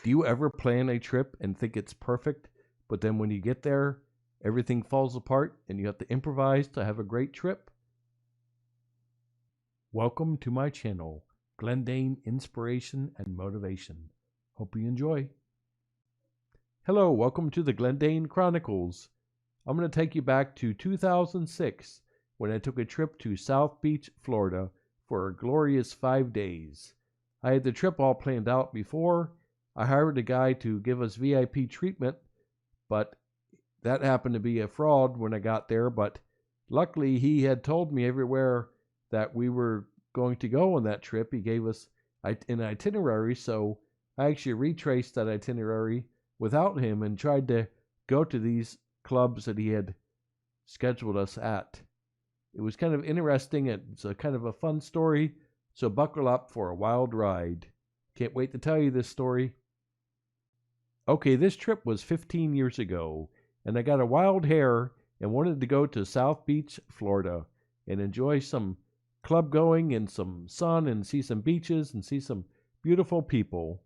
Do you ever plan a trip and think it's perfect, but then when you get there, everything falls apart and you have to improvise to have a great trip? Welcome to my channel, GlennDane Inspiration and Motivation. Hope you enjoy. Hello, welcome to the GlennDane Chronicles. I'm going to take you back to 2006 when I took a trip to South Beach, Florida for a glorious 5 days. I had the trip all planned out before. I hired a guy to give us VIP treatment, but that happened to be a fraud when I got there. But luckily, he had told me everywhere that we were going to go on that trip. He gave us an itinerary, so I actually retraced that itinerary without him and tried to go to these clubs that he had scheduled us at. It was kind of interesting. It's a kind of a fun story, so buckle up for a wild ride. Can't wait to tell you this story. Okay, this trip was 15 years ago, and I got a wild hair and wanted to go to South Beach, Florida, and enjoy some club going and some sun and see some beaches and see some beautiful people.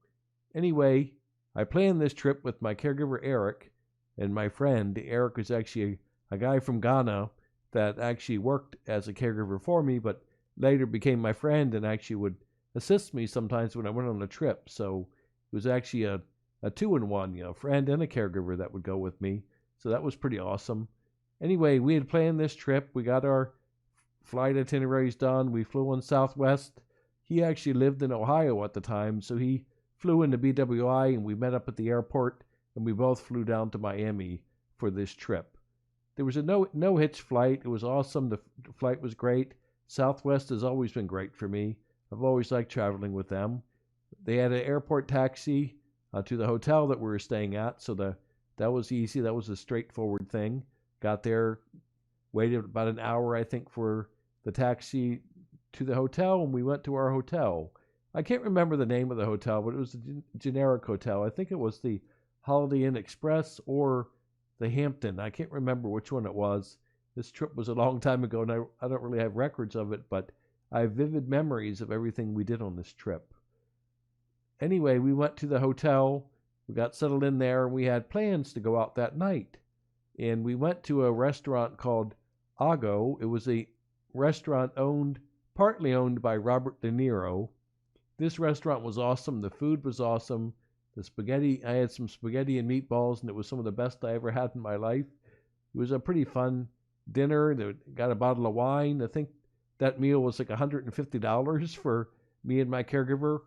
Anyway, I planned this trip with my caregiver Eric and my friend. Eric was actually a guy from Ghana that actually worked as a caregiver for me, but later became my friend and actually would assist me sometimes when I went on a trip. So it was actually a 2-in-1, a friend and a caregiver that would go with me. So that was pretty awesome. Anyway, we had planned this trip. We got our flight itineraries done. We flew on Southwest. He actually lived in Ohio at the time, so he flew into BWI and we met up at the airport and we both flew down to Miami for this trip. There was a no hitch flight. It was awesome. The flight was great. Southwest has always been great for me. I've always liked traveling with them. They had an airport taxi to the hotel that we were staying at, so that was easy. That was a straightforward thing. Got there, waited about an hour, I think, for the taxi to the hotel, and we went to our hotel. I can't remember the name of the hotel, but it was a generic hotel. I think it was the Holiday Inn Express or the Hampton. I can't remember which one it was. This trip was a long time ago, and I don't really have records of it, but I have vivid memories of everything we did on this trip. Anyway, we went to the hotel. We got settled in there, and we had plans to go out that night. And we went to a restaurant called Ago. It was a restaurant partly owned by Robert De Niro. This restaurant was awesome. The food was awesome. The spaghetti, I had some spaghetti and meatballs, and it was some of the best I ever had in my life. It was a pretty fun dinner. They got a bottle of wine. I think that meal was like $150 for me and my caregiver,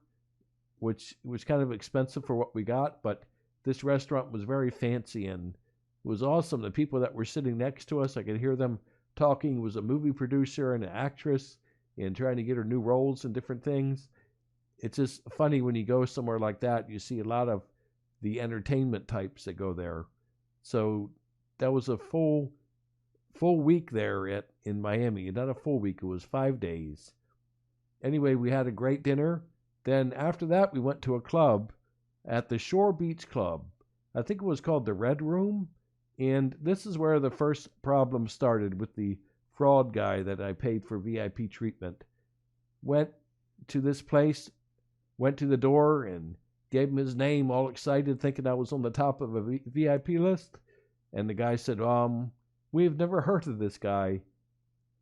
which was kind of expensive for what we got, but this restaurant was very fancy and it was awesome. The people that were sitting next to us, I could hear them talking. It was a movie producer and an actress and trying to get her new roles and different things. It's just funny when you go somewhere like that, you see a lot of the entertainment types that go there. So that was a full week there in Miami. Not a full week, it was 5 days. Anyway, we had a great dinner. Then after that, we went to a club at the Shore Beach Club. I think it was called the Red Room. And this is where the first problem started with the fraud guy that I paid for VIP treatment. Went to this place, went to the door and gave him his name, all excited, thinking I was on the top of a VIP list. And the guy said, we've never heard of this guy.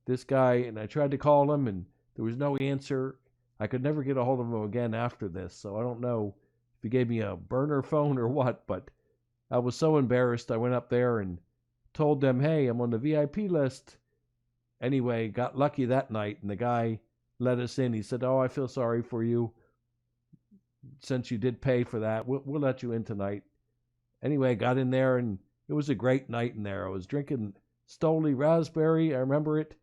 And I tried to call him and there was no answer. I could never get a hold of him again after this, so I don't know if he gave me a burner phone or what, but I was so embarrassed. I went up there and told them, hey, I'm on the VIP list. Anyway, got lucky that night, and the guy let us in. He said, I feel sorry for you. Since you did pay for that, we'll let you in tonight. Anyway, got in there, and it was a great night in there. I was drinking Stoli Raspberry. I remember it.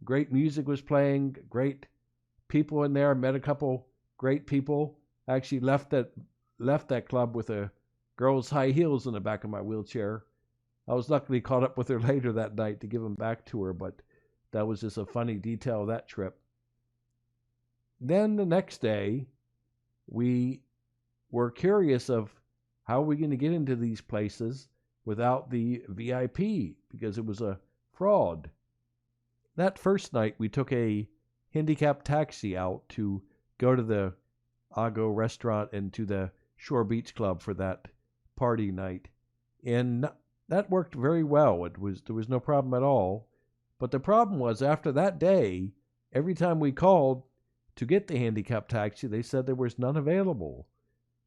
Great music was playing, great people in there. I met a couple great people. I actually left that club with a girl's high heels in the back of my wheelchair. I was luckily caught up with her later that night to give them back to her, but that was just a funny detail of that trip. Then the next day, we were curious of how are we going to get into these places without the VIP because it was a fraud. That first night, we took a handicapped taxi out to go to the Ago restaurant and to the Shore Beach Club for that party night. And that worked very well. There was no problem at all. But the problem was after that day, every time we called to get the handicap taxi, they said there was none available.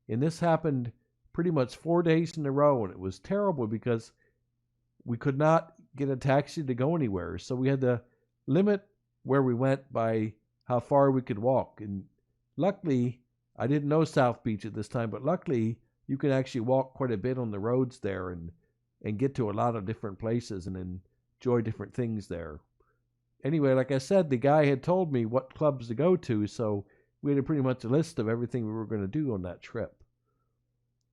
And this happened pretty much 4 days in a row, and it was terrible because we could not get a taxi to go anywhere. So we had to limit where we went by how far we could walk. And luckily, I didn't know South Beach at this time, but luckily you can actually walk quite a bit on the roads there and get to a lot of different places and enjoy different things there. Anyway, like I said, the guy had told me what clubs to go to, so we had pretty much a list of everything we were going to do on that trip.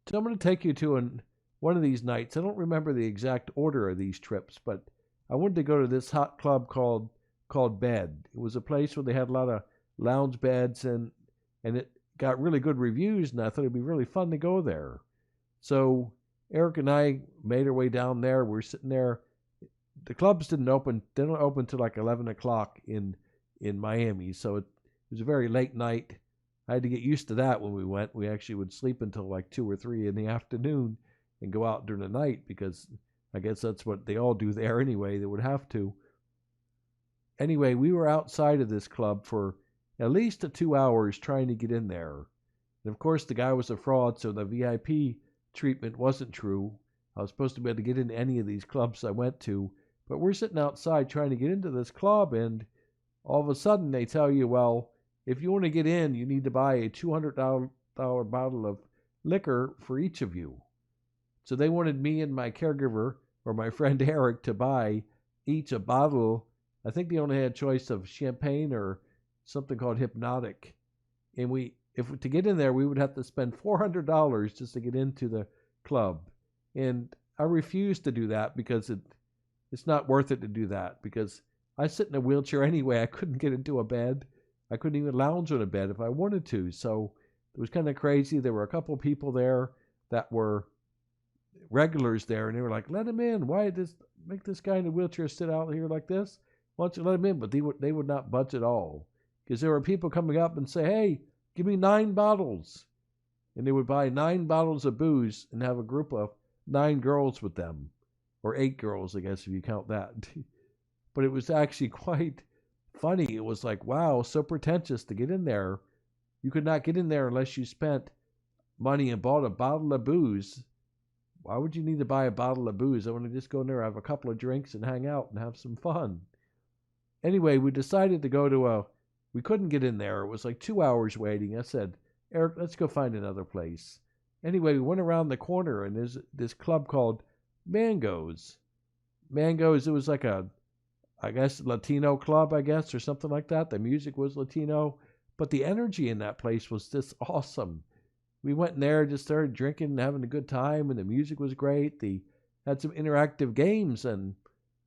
So I'm going to take you to one of these nights. I don't remember the exact order of these trips, but I wanted to go to this hot club called Bed. It was a place where they had a lot of lounge beds, and it got really good reviews, and I thought it'd be really fun to go there. So Eric and I made our way down there. We're sitting there. The clubs didn't open till like 11 o'clock in Miami, so it was a very late night. I had to get used to that when we went. We actually would sleep until like 2 or 3 in the afternoon and go out during the night because I guess that's what they all do there anyway. They would have to. Anyway, we were outside of this club for at least 2 hours trying to get in there. And of course, the guy was a fraud, so the VIP treatment wasn't true. I was supposed to be able to get into any of these clubs I went to, but we're sitting outside trying to get into this club, and all of a sudden they tell you, well, if you want to get in, you need to buy a $200 bottle of liquor for each of you. So they wanted me and my caregiver, or my friend Eric, to buy each a bottle. I think they only had a choice of champagne or something called Hypnotic. And to get in there, we would have to spend $400 just to get into the club. And I refused to do that because it's not worth it to do that, because I sit in a wheelchair anyway. I couldn't get into a bed. I couldn't even lounge on a bed if I wanted to. So it was kind of crazy. There were a couple of people there that were regulars there, and they were like, let him in. Why make this guy in a wheelchair sit out here like this? Why don't you let him in? But they would not budge at all, because there were people coming up and say, hey, give me 9 bottles. And they would buy 9 bottles of booze and have a group of 9 girls with them, or 8 girls, I guess, if you count that. But it was actually quite funny. It was like, wow, so pretentious to get in there. You could not get in there unless you spent money and bought a bottle of booze. Why would you need to buy a bottle of booze? I want to just go in there, have a couple of drinks, and hang out and have some fun. Anyway, we decided to go to we couldn't get in there. It was like 2 hours waiting. I said, Eric, let's go find another place. Anyway, we went around the corner, and there's this club called Mangoes. Mangoes, it was like I guess, Latino club, I guess, or something like that. The music was Latino, but the energy in that place was just awesome. We went in there, just started drinking and having a good time, and the music was great. They had some interactive games, and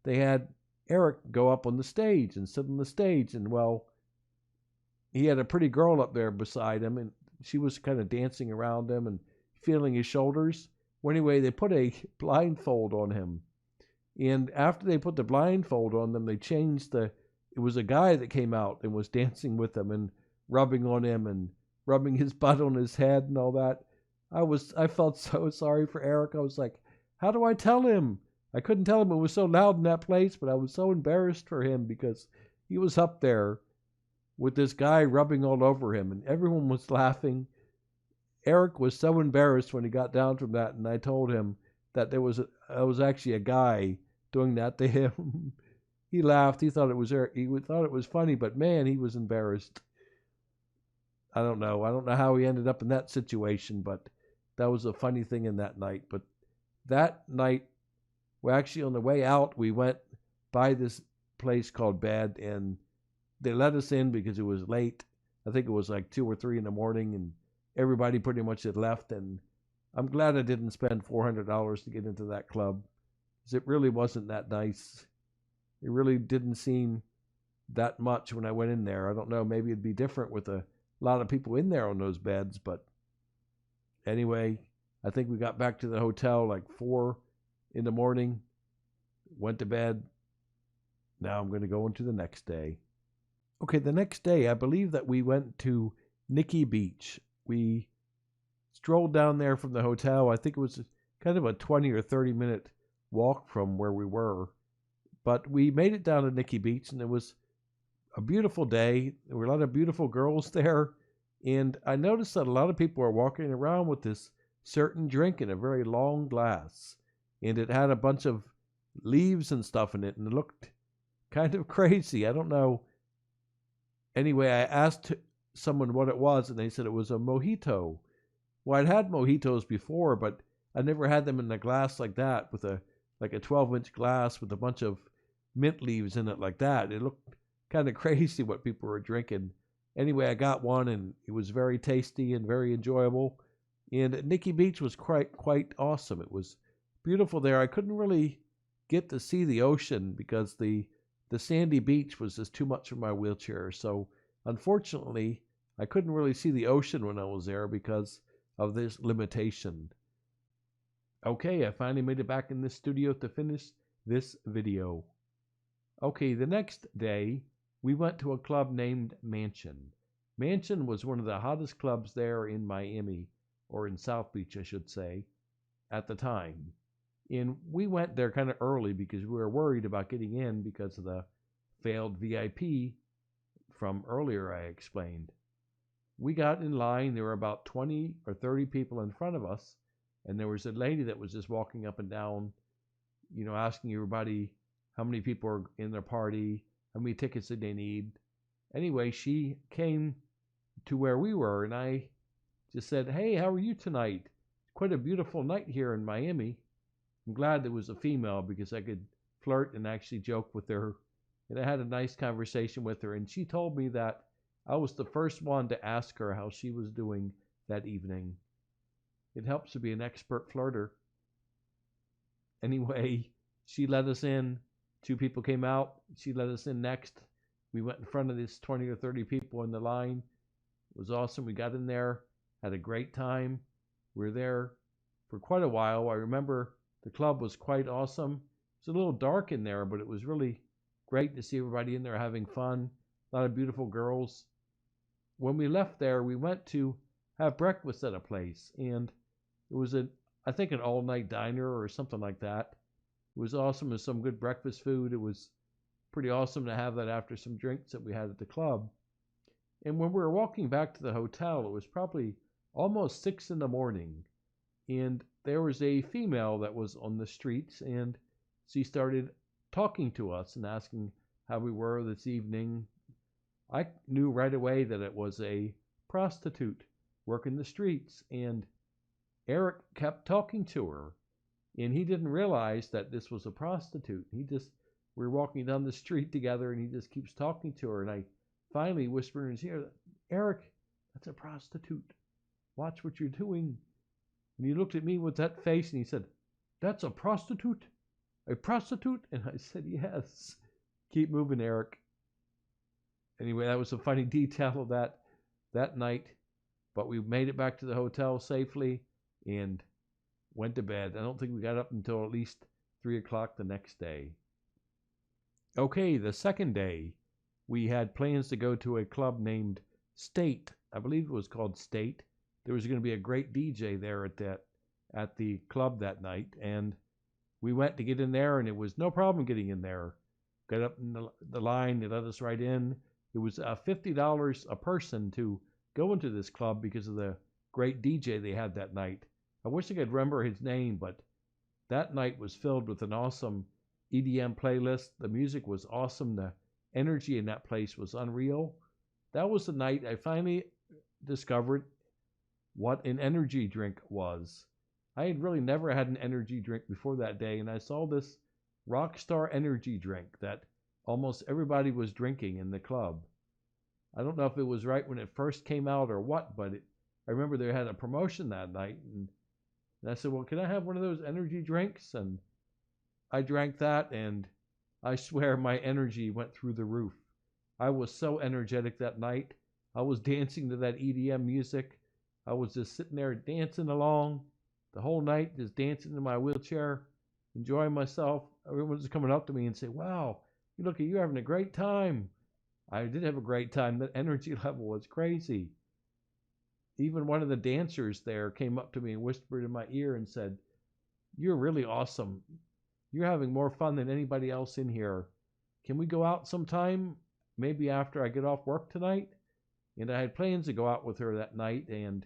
they had Eric go up on the stage and sit on the stage, and well, he had a pretty girl up there beside him, and she was kind of dancing around him and feeling his shoulders. Well, anyway, they put a blindfold on him. And after they put the blindfold on them, they changed it was a guy that came out and was dancing with them and rubbing on him and rubbing his butt on his head and all that. I felt so sorry for Eric. I was like, how do I tell him? I couldn't tell him. It was so loud in that place, but I was so embarrassed for him because he was up there with this guy rubbing all over him, and everyone was laughing. Eric was so embarrassed when he got down from that, and I told him that there was actually a guy doing that to him. He laughed. He thought it was funny, but man, he was embarrassed. I don't know how he ended up in that situation, but that was a funny thing in that night. But that night, actually on the way out, we went by this place called Bed, and they let us in because it was late. I think it was like 2 or 3 in the morning, and everybody pretty much had left. And I'm glad I didn't spend $400 to get into that club, because it really wasn't that nice. It really didn't seem that much when I went in there. I don't know, maybe it'd be different with a lot of people in there on those beds, but anyway, I think we got back to the hotel like 4 in the morning, went to bed. Now I'm going to go into the next day. Okay, the next day, I believe that we went to Nikki Beach. We strolled down there from the hotel. I think it was kind of a 20 or 30-minute walk from where we were. But we made it down to Nikki Beach, and it was a beautiful day. There were a lot of beautiful girls there. And I noticed that a lot of people are walking around with this certain drink in a very long glass. And it had a bunch of leaves and stuff in it, and it looked kind of crazy. I don't know. Anyway, I asked someone what it was, and they said it was a mojito. Well, I'd had mojitos before, but I never had them in a glass like that, with a 12-inch glass with a bunch of mint leaves in it like that. It looked kind of crazy what people were drinking. Anyway, I got one, and it was very tasty and very enjoyable. And Nikki Beach was quite awesome. It was beautiful there. I couldn't really get to see the ocean because the sandy beach was just too much for my wheelchair. So unfortunately, I couldn't really see the ocean when I was there because of this limitation. Okay, I finally made it back in the studio to finish this video. Okay, the next day, we went to a club named Mansion. Mansion was one of the hottest clubs there in Miami, or in South Beach, I should say, at the time. And we went there kind of early because we were worried about getting in because of the failed VIP from earlier I explained. We got in line. There were about 20 or 30 people in front of us, and there was a lady that was just walking up and down, asking everybody how many people are in their party, how many tickets did they need. Anyway, she came to where we were, and I just said, "Hey, how are you tonight? Quite a beautiful night here in Miami." I'm glad there was a female because I could flirt and actually joke with her. And I had a nice conversation with her, and she told me that I was the first one to ask her how she was doing that evening. It helps to be an expert flirter. Anyway, she let us in. 2 people came out. She let us in next. We went in front of this 20 or 30 people in the line. It was awesome. We got in there, had a great time. We were there for quite a while. I remember the club was quite awesome. It was a little dark in there, but it was really great to see everybody in there having fun. A lot of beautiful girls. When we left there, we went to have breakfast at a place, and it was I think an all-night diner or something like that. It was awesome. It was some good breakfast food. It was pretty awesome to have that after some drinks that we had at the club. And when we were walking back to the hotel, it was probably almost 6 in the morning. And there was a female that was on the streets, and she started talking to us and asking how we were this evening. I knew right away that it was a prostitute working the streets, and Eric kept talking to her, and he didn't realize that this was a prostitute. We were walking down the street together, and he just keeps talking to her, and I finally whispered in his ear, "Eric, that's a prostitute. Watch what you're doing." And he looked at me with that face, and he said, "That's a prostitute? A prostitute?" And I said, "Yes. Keep moving, Eric." Anyway, that was a funny detail of that night. But we made it back to the hotel safely and went to bed. I don't think we got up until at least 3 o'clock the next day. Okay, the second day, we had plans to go to a club named State. I believe it was called State. There was going to be a great DJ there at the club that night, and we went to get in there, and it was no problem getting in there. Got up in the line, they let us right in. It was $50 a person to go into this club because of the great DJ they had that night. I wish I could remember his name, but that night was filled with an awesome EDM playlist. The music was awesome. The energy in that place was unreal. That was the night I finally discovered what an energy drink was. I had really never had an energy drink before that day, and I saw this Rockstar energy drink that almost everybody was drinking in the club. I don't know if it was right when it first came out or what, but I remember they had a promotion that night, and I said, "Well, can I have one of those energy drinks?" And I drank that, and I swear my energy went through the roof. I was so energetic that night. I was dancing to that EDM music. I was just sitting there dancing along the whole night, just dancing in my wheelchair, enjoying myself. Everyone was coming up to me and say, "Wow, you look at you having a great time." I did have a great time. That energy level was crazy. even one of the dancers there came up to me and whispered in my ear and said, "You're really awesome. You're having more fun than anybody else in here. Can we go out sometime? Maybe after I get off work tonight?" And I had plans to go out with her that night, and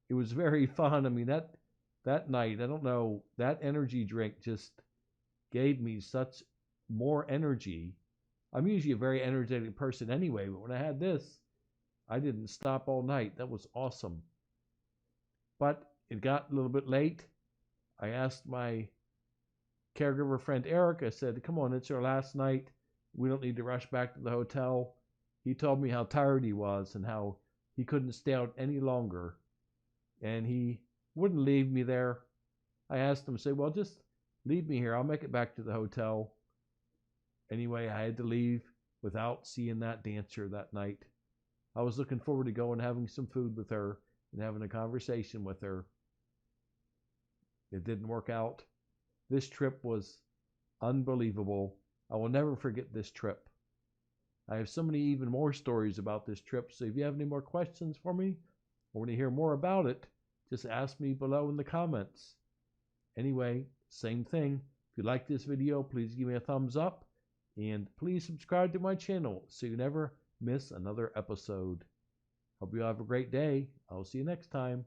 it was very fun. I mean, that night, I don't know, that energy drink just gave me such more energy. I'm usually a very energetic person anyway, but when I had this, I didn't stop all night. That was awesome. But it got a little bit late. I asked my caregiver friend Eric, I said, "Come on, it's our last night. We don't need to rush back to the hotel." He told me how tired he was and how he couldn't stay out any longer. And he wouldn't leave me there. I asked him, I said, "Well, just leave me here. I'll make it back to the hotel." Anyway, I had to leave without seeing that dancer that night. I was looking forward to going and having some food with her and having a conversation with her. It didn't work out. This trip was unbelievable. I will never forget this trip. I have so many even more stories about this trip, so if you have any more questions for me or want to hear more about it, just ask me below in the comments. Anyway, same thing. If you like this video, please give me a thumbs up and please subscribe to my channel so you never miss another episode. Hope you have a great day. I'll see you next time.